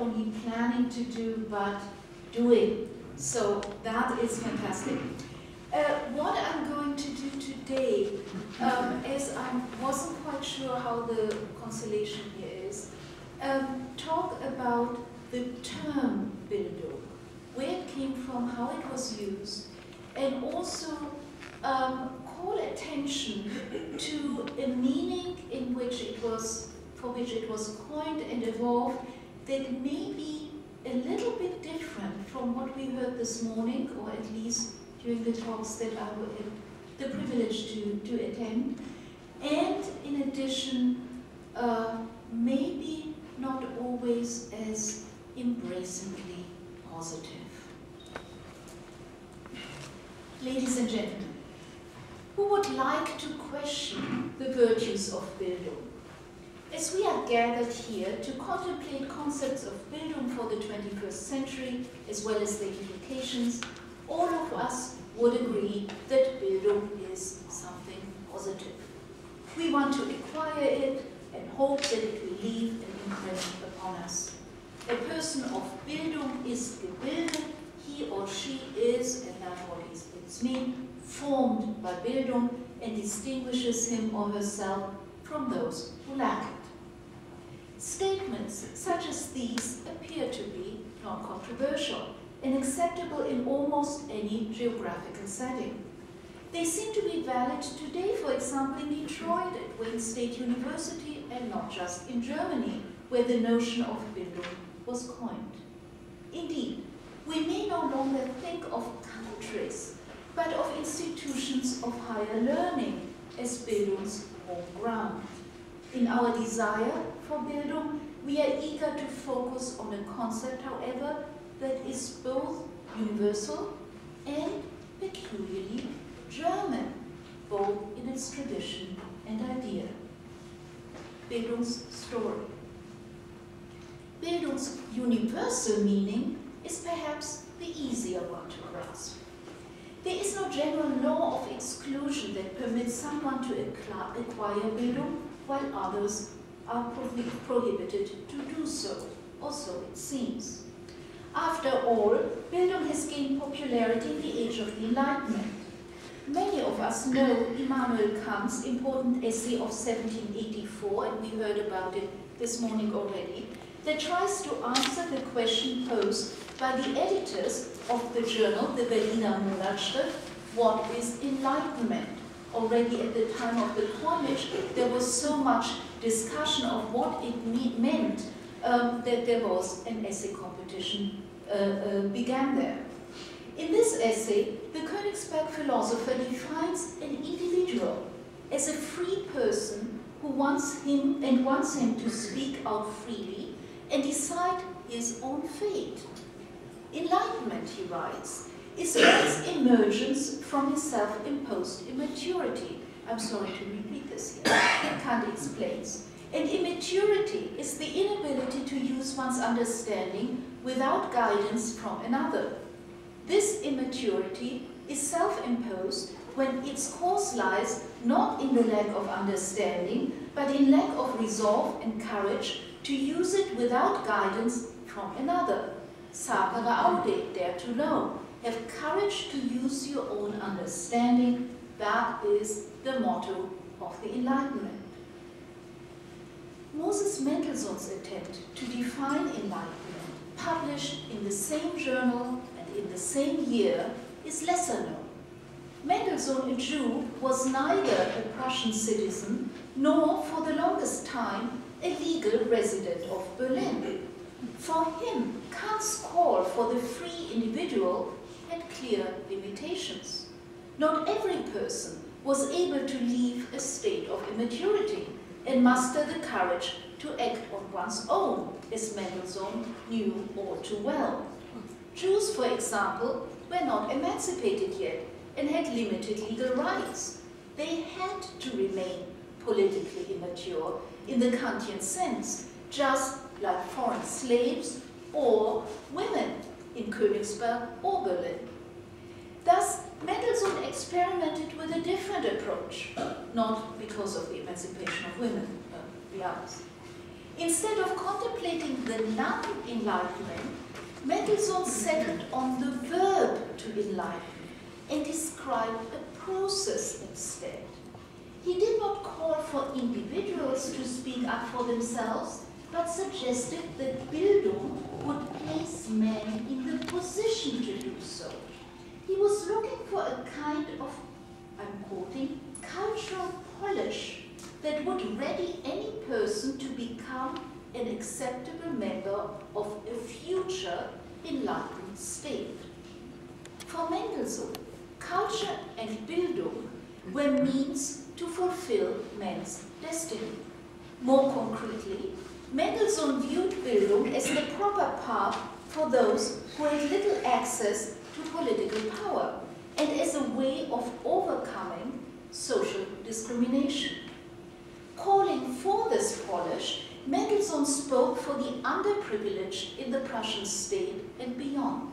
only planning to do, but doing. So that is fantastic. What I'm going to do today, as I wasn't quite sure how the constellation here is, talk about the term Bildung, where it came from, how it was used, and also call attention to a meaning in which it was, for which it was coined and evolved, that may be a little bit different from what we heard this morning, or at least during the talks that I had the privilege to attend. And in addition, maybe not always as embracingly positive. Ladies and gentlemen, who would like to question the virtues of Bildung? As we are gathered here to contemplate concepts of Bildung for the 21st century, as well as their implications, all of us would agree that Bildung is something positive. We want to acquire it and hope that it will leave an impression upon us. A person of Bildung is gebildet, he or she is, and that's what it means, formed by Bildung, and distinguishes him or herself from those who lack it. Statements such as these appear to be non-controversial and acceptable in almost any geographical setting. They seem to be valid today, for example, in Detroit at Wayne State University, and not just in Germany, where the notion of Bildung was coined. Indeed, we may no longer think of countries, but of institutions of higher learning as Bildung's home ground. In our desire for Bildung, we are eager to focus on a concept, however, that is both universal and peculiarly German, both in its tradition and idea. Bildung's story. Bildung's universal meaning is perhaps the easier one to grasp. There is no general law of exclusion that permits someone to acquire Bildung while others are prohibited to do so, or so it seems. After all, Bildung has gained popularity in the age of the Enlightenment. Many of us know Immanuel Kant's important essay of 1784, and we heard about it this morning already, that tries to answer the question posed by the editors of the journal, the Berliner Monatsschrift, what is enlightenment? Already at the time of the coinage, there was so much discussion of what it meant that there was an essay competition began there. In this essay, the Königsberg philosopher defines an individual as a free person who wants him to speak out freely and decide his own fate. Enlightenment, he writes, is man's emergence from his self-imposed immaturity. I'm sorry to repeat this here. Kant explains. And immaturity is the inability to use one's understanding without guidance from another. This immaturity is self-imposed when its cause lies not in the lack of understanding, but in lack of resolve and courage to use it without guidance from another. Sapere aude, dare to know. Have courage to use your own understanding. That is the motto of the Enlightenment. Moses Mendelssohn's attempt to define enlightenment, published in the same journal and in the same year, is lesser known. Mendelssohn, a Jew, was neither a Prussian citizen nor, for the longest time, a legal resident of Berlin. For him, Kant's call for the free individual had clear limitations. Not every person was able to leave a state of immaturity and muster the courage to act on one's own, as Mendelssohn knew all too well. Jews, for example, were not emancipated yet and had limited legal rights. They had to remain politically immature in the Kantian sense, just like foreign slaves or women in Königsberg or Berlin. Thus, Mendelssohn experimented with a different approach, not because of the emancipation of women, be honest. Instead of contemplating the non-enlightenment, Mendelssohn settled on the verb to enlighten and described a process instead. He did not call for individuals to speak up for themselves, but suggested that Bildung would place men in the position to do so. He was looking for a kind of, I'm quoting, cultural polish that would ready any person to become an acceptable member of a future enlightened state. For Mendelssohn, culture and Bildung were means to fulfill man's destiny. More concretely, Mendelssohn viewed Bildung as the proper path for those who had little access to political power and as a way of overcoming social discrimination. Calling for this polish, Mendelssohn spoke for the underprivileged in the Prussian state and beyond.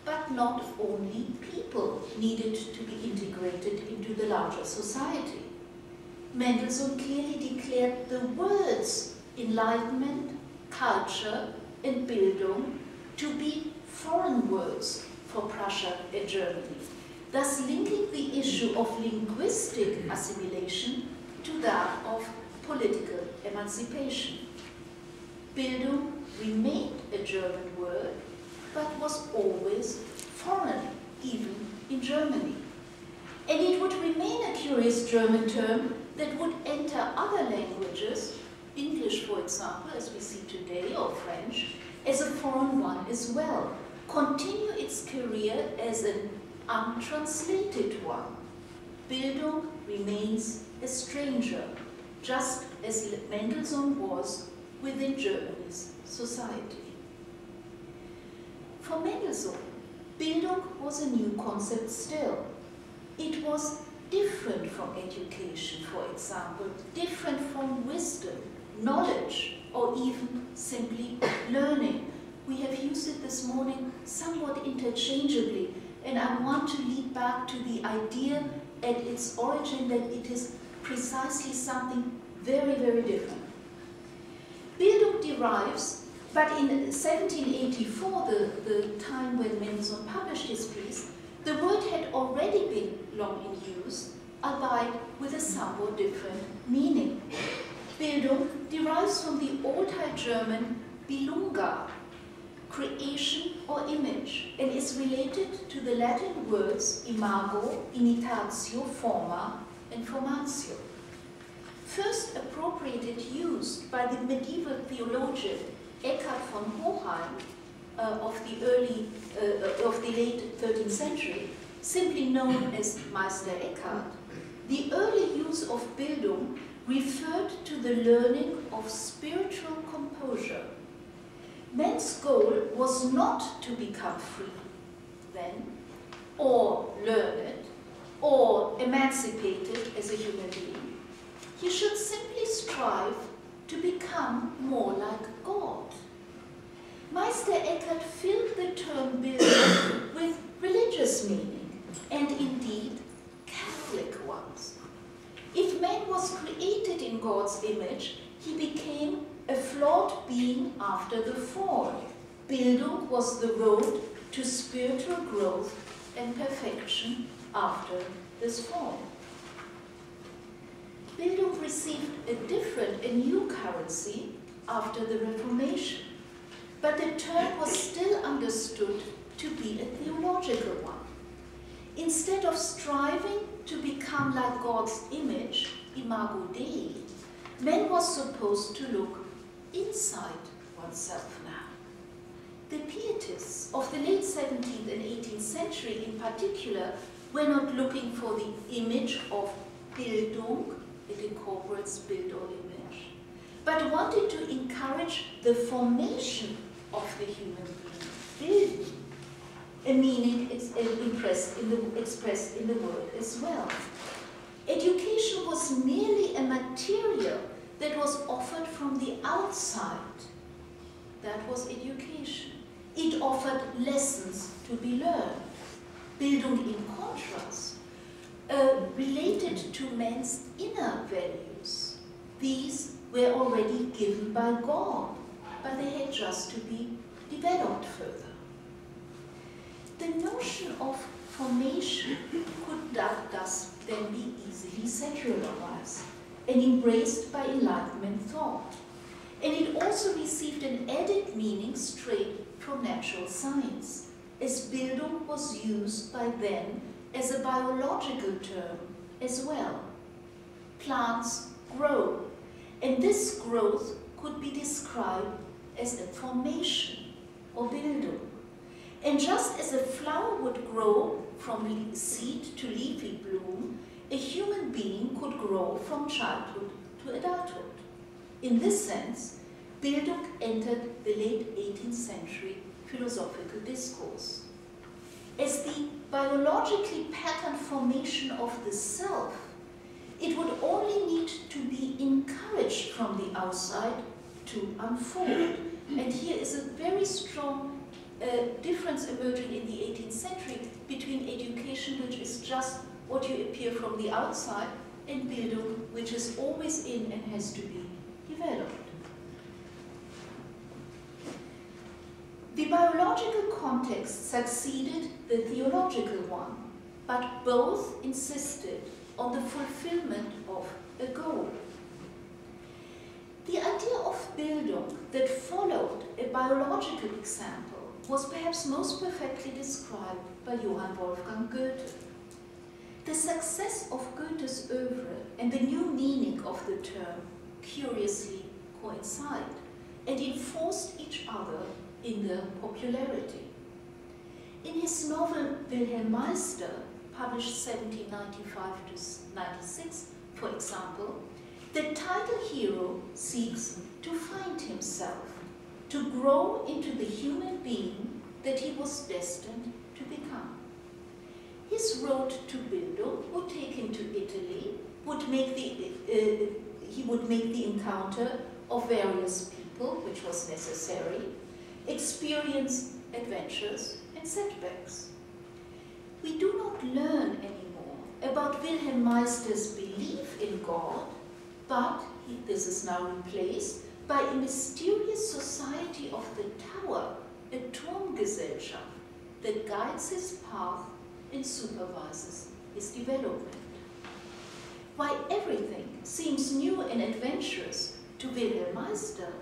But not only people needed to be integrated into the larger society. Mendelssohn clearly declared the words enlightenment, culture, and Bildung to be foreign words for Prussia and Germany, thus linking the issue of linguistic assimilation to that of political emancipation. Bildung remained a German word, but was always foreign, even in Germany. And it would remain a curious German term that would enter other languages, English, for example, as we see today, or French, as a foreign one as well, continue its career as an untranslated one. Bildung remains a stranger, just as Mendelssohn was within Germany's society. For Mendelssohn, Bildung was a new concept still. It was different from education, for example, different from wisdom, knowledge, or even simply learning. We have used it this morning somewhat interchangeably, and I want to lead back to the idea at its origin that it is precisely something very, very different. Bildung derives, but in 1784, the time when Mendelssohn published his piece, the word had already been long in use, albeit with a somewhat different meaning. Bildung derives from the Old High German Bilunga, creation or image, and is related to the Latin words imago, imitatio, forma, and formatio. First appropriated use by the medieval theologian Eckhard von Hoheim of the late 13th century, simply known as Meister Eckhart, the early use of Bildung referred to the learning of spiritual composure. Man's goal was not to become free then, or learned, or emancipated as a human being. He should simply strive to become more like God. Meister Eckhart filled the term Bildung with religious meaning, and indeed Catholic ones. If man was created in God's image, he became a flawed being after the fall. Bildung was the road to spiritual growth and perfection after this fall. Bildung received a different, a new currency after the Reformation, but the term was still understood to be a theological one. Instead of striving to become like God's image, imago Dei, man was supposed to look inside oneself now. The Pietists of the late 17th and 18th century in particular were not looking for the image of Bildung, it incorporates Bild or image, but wanted to encourage the formation of the human being, Bildung, a meaning expressed in the word as well. Education was merely a material that was offered from the outside. That was education. It offered lessons to be learned. Bildung, in contrast, related to man's inner values. These were already given by God, but they had just to be developed further. The notion of formation could thus then be easily secularized and embraced by Enlightenment thought. And it also received an added meaning straight from natural science, as Bildung was used by then as a biological term as well. Plants grow, and this growth could be described as a formation or Bildung. And just as a flower would grow from seed to leafy bloom, a human being could grow from childhood to adulthood. In this sense, Bildung entered the late 18th century philosophical discourse. As the biologically patterned formation of the self, it would only need to be encouraged from the outside to unfold. And here is a very strong difference emerging in the 18th century between education, which is just what you appear from the outside, and Bildung, which is always in and has to be developed. The biological context succeeded the theological one, but both insisted on the fulfillment of a goal. The idea of Bildung that followed a biological example was perhaps most perfectly described by Johann Wolfgang Goethe. The success of Goethe's oeuvre and the new meaning of the term curiously coincide and enforced each other in their popularity. In his novel Wilhelm Meister, published 1795–96, for example, the title hero seeks to find himself, to grow into the human being that he was destined to become. His road to Bildung would take him to Italy, he would make the encounter of various people, which was necessary, experience adventures and setbacks. We do not learn anymore about Wilhelm Meister's belief in God, but this is now replaced by a mysterious society of the tower, a Turmgesellschaft, that guides his path and supervises his development. While everything seems new and adventurous to Wilhelm Meister,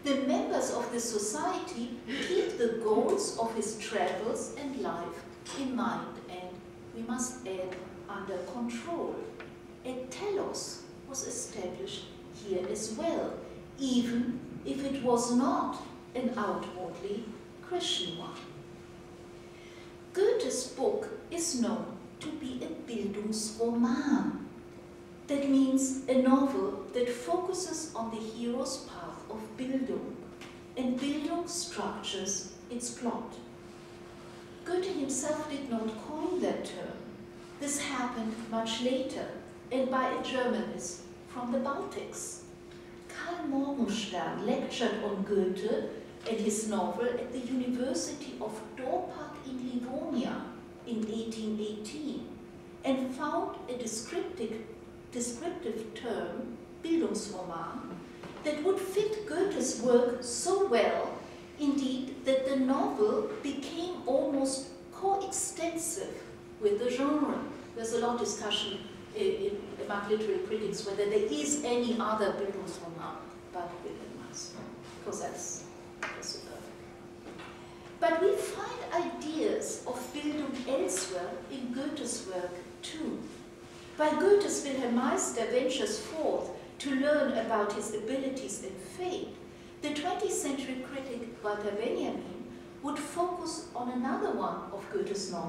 the members of the society keep the goals of his travels and life in mind and, we must add, under control. A telos was established here as well, even if it was not an outwardly Christian one. Goethe's book is known to be a Bildungsroman. That means a novel that focuses on the hero's path of Bildung, and Bildung structures its plot. Goethe himself did not coin that term. This happened much later, and by a Germanist from the Baltics. Karl Morgenstern lectured on Goethe and his novel at the University of Dorpat in Livonia in 1818 and found a descriptive term, Bildungsroman, that would fit Goethe's work so well, indeed, that the novel became almost coextensive with the genre. There's a lot of discussion among literary critics whether there is any other Bildungsroman but Wilhelm Meister, because that's superb. But we find ideas of Bildung elsewhere in Goethe's work too. While Goethe's Wilhelm Meister ventures forth to learn about his abilities and fate, the 20th century critic Walter Benjamin would focus on another one of Goethe's novels,